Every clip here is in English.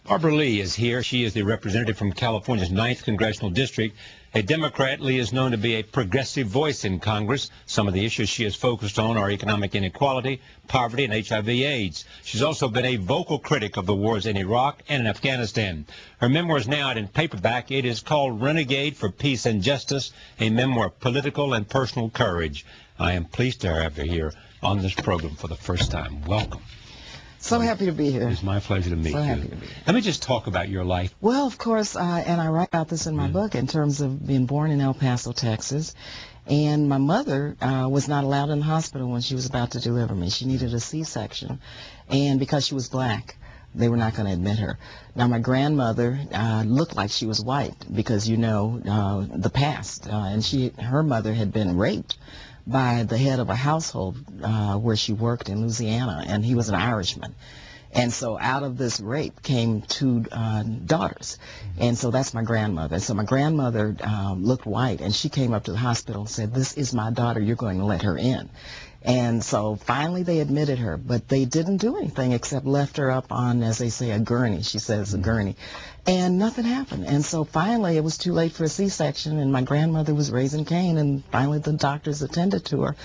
Barbara Lee is here. She is the representative from California's 9th Congressional District. A Democrat, Lee is known to be a progressive voice in Congress. Some of the issues she has focused on are economic inequality, poverty, and HIV/AIDS. She's also been a vocal critic of the wars in Iraq and in Afghanistan. Her memoir is now out in paperback. It is called Renegade for Peace and Justice, a memoir of political and personal courage. I am pleased to have her here on this program for the first time. Welcome. So happy to be here. It's my pleasure to meet you. So happy to be here. Let me just talk about your life. Well, of course, and I write about this in my book in terms of being born in El Paso, Texas. And my mother was not allowed in the hospital when she was about to deliver me. She needed a C-section. And because she was black, they were not going to admit her. Now, my grandmother looked like she was white because, you know, the past. And her mother had been raped by the head of a household where she worked in Louisiana, and he was an Irishman. And so out of this rape came two daughters. And so that's my grandmother. So my grandmother looked white, and she came up to the hospital and said, "This is my daughter. You're going to let her in." And so finally they admitted her, but they didn't do anything except left her up on, as they say, a gurney. She says a gurney. And nothing happened. And so finally it was too late for a C-section, and my grandmother was raising Cain, and finally the doctors attended to her.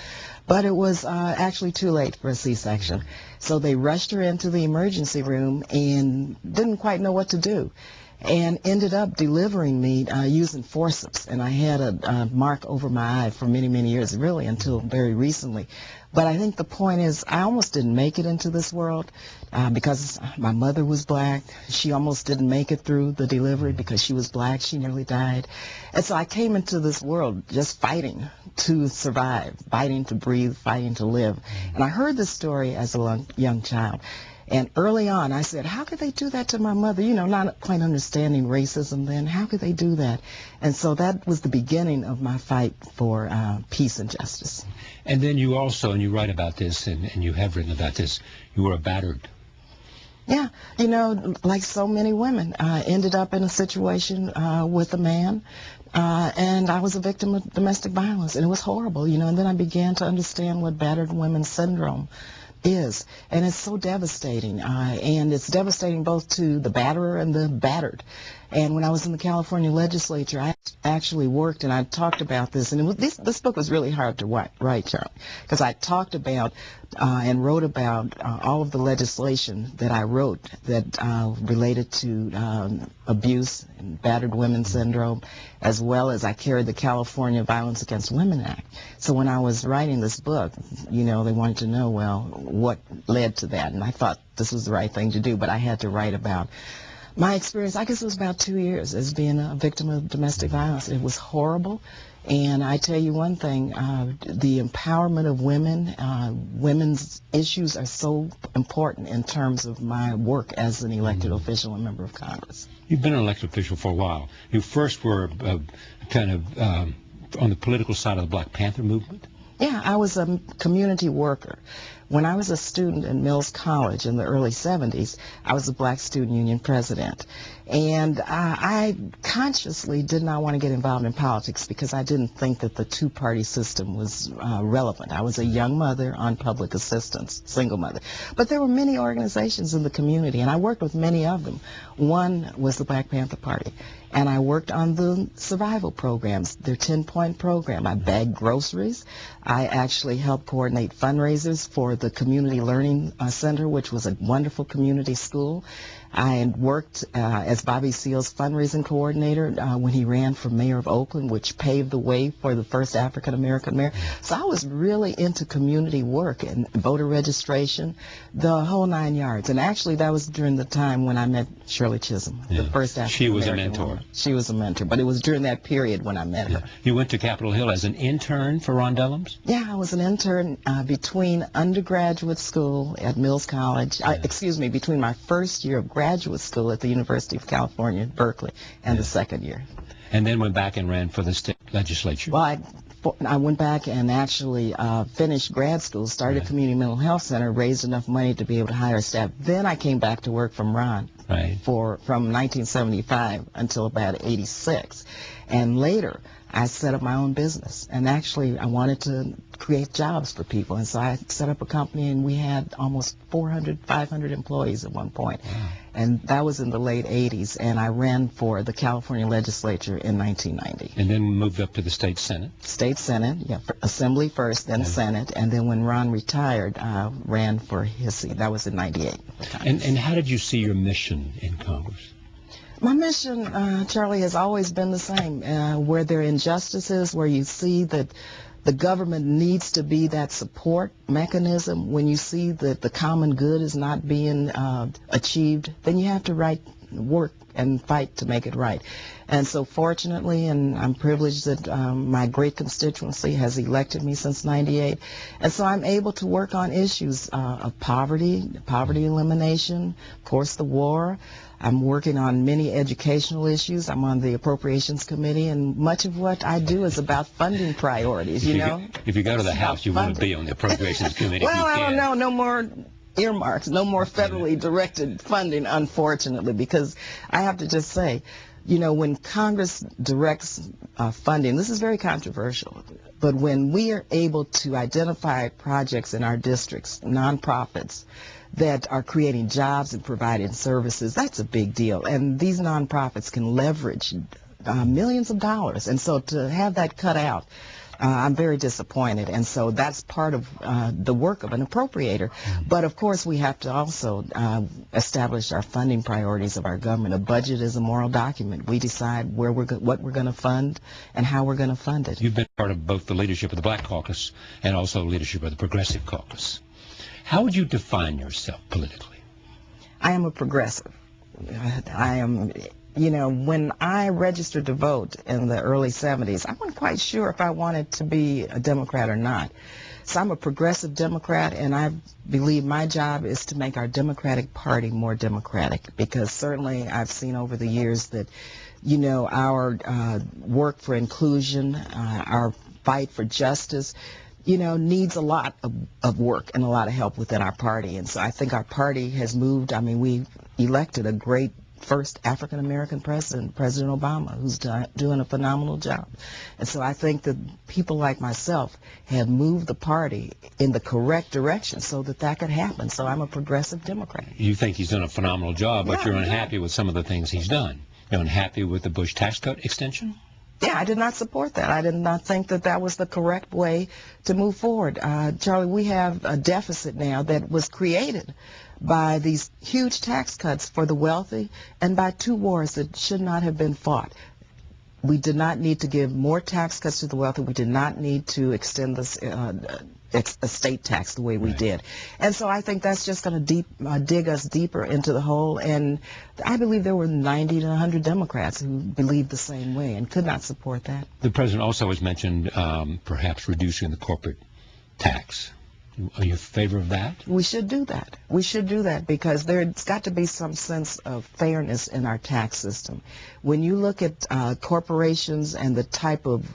But it was actually too late for a C-section. So they rushed her into the emergency room and didn't quite know what to do, and ended up delivering me using forceps. And I had a mark over my eye for many, many years, really until very recently. But I think the point is I almost didn't make it into this world because my mother was black. She almost didn't make it through the delivery because she was black. She nearly died. And so I came into this world just fighting to survive, fighting to breathe, fighting to live. And I heard this story as a young child. And early on, I said, how could they do that to my mother? You know, not quite understanding racism then. How could they do that? And so that was the beginning of my fight for peace and justice. And then you also, and you write about this, and you have written about this, you were battered. Yeah, you know, like so many women, ended up in a situation with a man, and I was a victim of domestic violence, and it was horrible, you know, and then I began to understand what battered women syndrome is, and it's so devastating, and it's devastating both to the batterer and the battered. And when I was in the California legislature, I actually worked, and I talked about this, and this book was really hard to write, Charlie, because I talked about and wrote about all of the legislation that I wrote that related to abuse and battered women syndrome, as well as I carried the California Violence Against Women Act. So when I was writing this book, you know, they wanted to know, well, what led to that, and I thought this was the right thing to do, but I had to write about my experience. I guess it was about 2 years as being a victim of domestic violence. It was horrible. And I tell you one thing, the empowerment of women, women's issues are so important in terms of my work as an elected official and member of Congress. You've been an elected official for a while. You first were kind of on the political side of the Black Panther movement. Yeah, I was a community worker. When I was a student in Mills College in the early 70s, I was the Black Student Union president. And I consciously did not want to get involved in politics because I didn't think that the two-party system was relevant. I was a young mother on public assistance, single mother. But there were many organizations in the community, and I worked with many of them. One was the Black Panther Party. And I worked on the survival programs, their 10-point program. I bagged groceries. I actually helped coordinate fundraisers for the Community Learning Center, which was a wonderful community school. I worked as Bobby Seale's fundraising coordinator when he ran for mayor of Oakland, which paved the way for the first African-American mayor. So I was really into community work and voter registration, the whole 9 yards. And actually, that was during the time when I met Shirley Chisholm, the first African-American She was a mentor. woman. She was a mentor, but it was during that period when I met her. You went to Capitol Hill as an intern for Ron Dellums? Yeah, I was an intern between undergraduate school at Mills College, between my first year of graduate school at the University of California, Berkeley, and the second year. And then went back and ran for the state legislature? Well, I went back and actually finished grad school, started a community mental health center, raised enough money to be able to hire staff. Then I came back to work from Ron from 1975 until about 86. And later, I set up my own business. And actually, I wanted to create jobs for people. And so I set up a company, and we had almost 400, 500 employees at one point. Wow. And that was in the late 80s. And I ran for the California legislature in 1990. And then moved up to the state senate. State Senate, yeah, Assembly first, then Senate. And then when Ron retired, I ran for his seat. That was in 98. And how did you see your mission in Congress? My mission, Charlie, has always been the same. Where there are injustices, where you see that the government needs to be that support mechanism, when you see that the common good is not being achieved, then you have to work and fight to make it right. And so fortunately, and I'm privileged that my great constituency has elected me since 98, and so I'm able to work on issues of poverty elimination, of course the war. I'm working on many educational issues. I'm on the Appropriations Committee, and much of what I do is about funding priorities, you know. If you go to the House, you want to be on the Appropriations Committee. Well, I don't know. No more earmarks, no more federally directed funding, unfortunately, because I have to just say, you know, when Congress directs funding, this is very controversial, but when we are able to identify projects in our districts, nonprofits, that are creating jobs and providing services, that's a big deal. And these nonprofits can leverage millions of dollars. And so to have that cut out, I'm very disappointed. And so that's part of the work of an appropriator. But of course, we have to also establish our funding priorities of our government. A budget is a moral document. We decide what we're going to fund and how we're going to fund it. You've been part of both the leadership of the Black Caucus and also leadership of the Progressive Caucus. How would you define yourself politically? I am a progressive. I am, you know, when I registered to vote in the early 70s, I wasn't quite sure if I wanted to be a Democrat or not. So I'm a progressive Democrat, and I believe my job is to make our Democratic Party more democratic, because certainly I've seen over the years that, you know, our work for inclusion, our fight for justice, you know, needs a lot of work and a lot of help within our party. And so I think our party has moved. I mean, we elected a great first African-American president, President Obama, who's doing a phenomenal job. And so I think that people like myself have moved the party in the correct direction so that could happen. So I'm a progressive Democrat. You think he's done a phenomenal job, but Yeah, you're unhappy with some of the things he's done. You're unhappy with the Bush tax cut extension? Yeah, I did not support that. I did not think that was the correct way to move forward. Charlie, we have a deficit now that was created by these huge tax cuts for the wealthy and by two wars that should not have been fought. We did not need to give more tax cuts to the wealthy. We did not need to extend this estate tax the way we did. And so I think that's just going to dig us deeper into the hole. And I believe there were 90 to 100 Democrats who believed the same way and could not support that. The president also has mentioned perhaps reducing the corporate tax. Are you in favor of that? We should do that. We should do that because there's got to be some sense of fairness in our tax system. When you look at corporations and the type of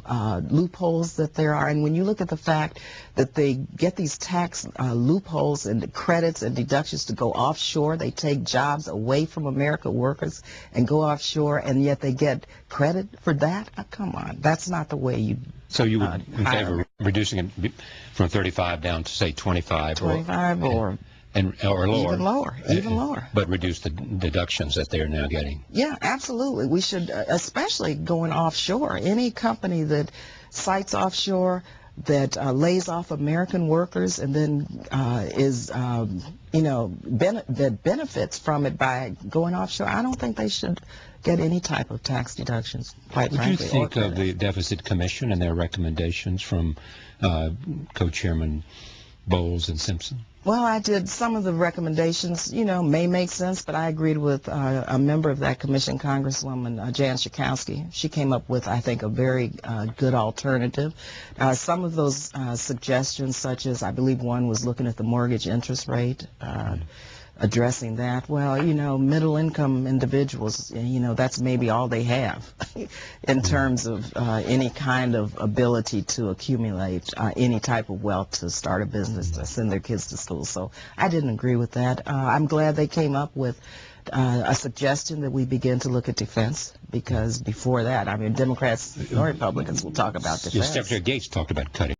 loopholes that there are, and when you look at the fact that they get these tax loopholes and credits and deductions to go offshore, they take jobs away from American workers and go offshore, and yet they get credit for that? Come on, that's not the way you. So you would in favor of reducing it from 35 down to, say, 25? 25 or lower. Even lower. But reduce the deductions that they're now getting. Yeah, absolutely. We should, especially going offshore. Any company that sites offshore, that lays off American workers and then that benefits from it by going offshore, I don't think they should get any type of tax deductions, quite frankly. What do you think of the Deficit Commission and their recommendations from co-chairman Bowles and Simpson? Well, I did some of the recommendations, may make sense, but I agreed with a member of that commission, Congresswoman Jan Schakowsky. She came up with, I think, a very good alternative. Some of those suggestions, such as I believe one was looking at the mortgage interest rate, addressing that. Well, middle-income individuals, that's maybe all they have in terms of any kind of ability to accumulate any type of wealth to start a business, to send their kids to school. So I didn't agree with that. I'm glad they came up with a suggestion that we begin to look at defense, because before that, I mean, Democrats or Republicans will talk about defense. Secretary Gates talked about cutting.